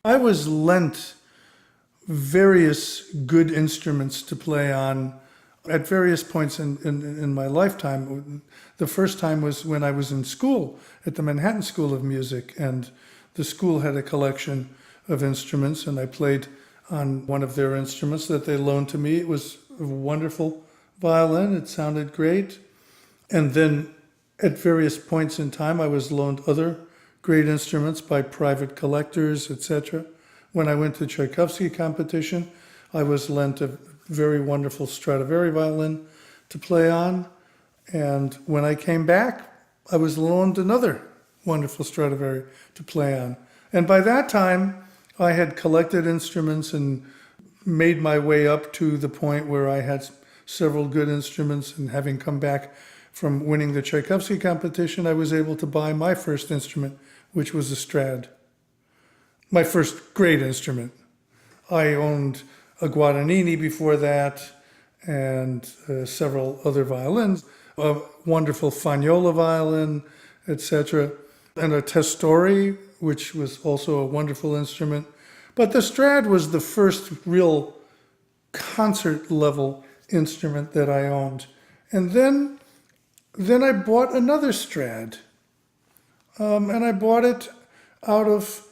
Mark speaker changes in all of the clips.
Speaker 1: I was lent various good instruments to play on at various points in my lifetime. The first time was when I was in school at the Manhattan School of Music, and the school had a collection of instruments, and I played on one of their instruments that they loaned to me. It was a wonderful violin. It sounded great. And then at various points in time, I was loaned other great instruments by private collectors, etc. When I went to Tchaikovsky competition, I was lent a very wonderful Stradivari violin to play on. And when I came back, I was loaned another wonderful Stradivari to play on. And by that time, I had collected instruments and made my way up to the point where I had several good instruments. And having come back from winning the Tchaikovsky competition, I was able to buy my first instrument, which was a Strad. My first great instrument. I owned a Guadagnini before that, and several other violins, a wonderful Fagnola violin, etc., and a Testori, which was also a wonderful instrument. But the Strad was the first real concert-level instrument that I owned. And then I bought another Strad, and I bought it out of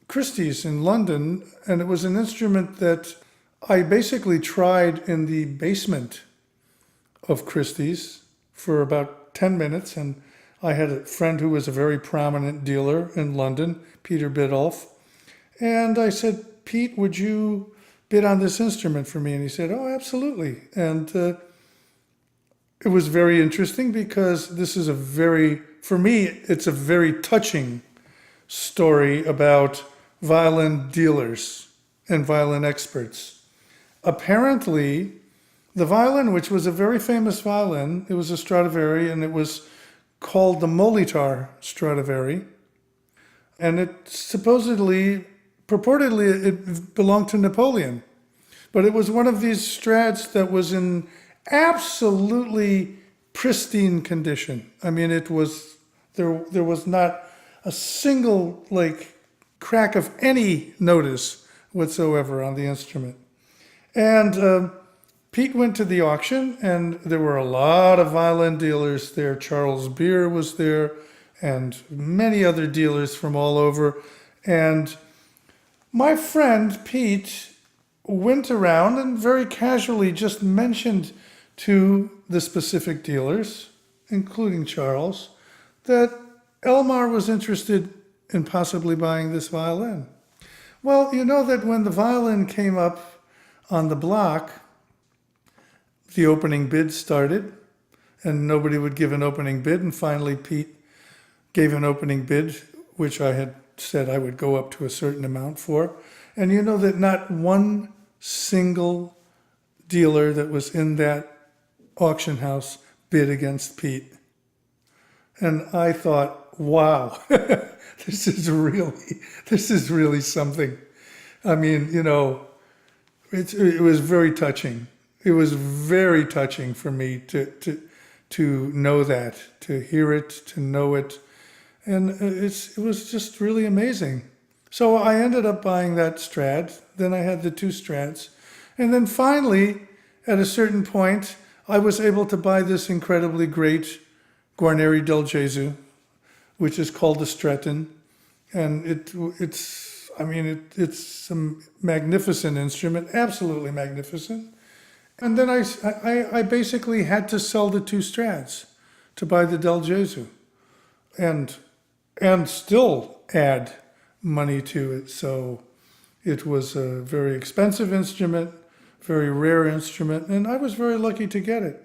Speaker 1: Christie's in London, and it was an instrument that I basically tried in the basement of Christie's for about 10 minutes, and I had a friend who was a very prominent dealer in London, Peter Biddulph, and I said, "Pete, would you bid on this instrument for me?" And he said, "Oh, absolutely." And it was very interesting because this is for me, it's a very touching story about violin dealers and violin experts. Apparently, the violin, which was a very famous violin, it was a Stradivari, and it was called the Molitor Stradivari, and it purportedly, it belonged to Napoleon. But it was one of these Strads that was in absolutely pristine condition. I mean, there was not a single, crack of any notice whatsoever on the instrument. And Pete went to the auction, and there were a lot of violin dealers there. Charles Beer was there, and many other dealers from all over. And my friend Pete went around and very casually just mentioned to the specific dealers, including Charles, that Elmar was interested in possibly buying this violin. Well, you know that when the violin came up on the block, the opening bid started, and nobody would give an opening bid, and finally Pete gave an opening bid, which I had said I would go up to a certain amount for. And you know that not one single dealer that was in that auction house bid against Pete. And I thought, wow, this is really something. I mean, it was very touching. It was very touching for me to know that, to hear it, to know it. And it was just really amazing. So I ended up buying that Strad. Then I had the two Strads. And then finally, at a certain point, I was able to buy this incredibly great Guarneri del Gesù, which is called the Stretton. And it's a magnificent instrument, absolutely magnificent. And then I basically had to sell the two Strads to buy the del Gesù and still add money to it. So it was a very expensive instrument, very rare instrument, and I was very lucky to get it.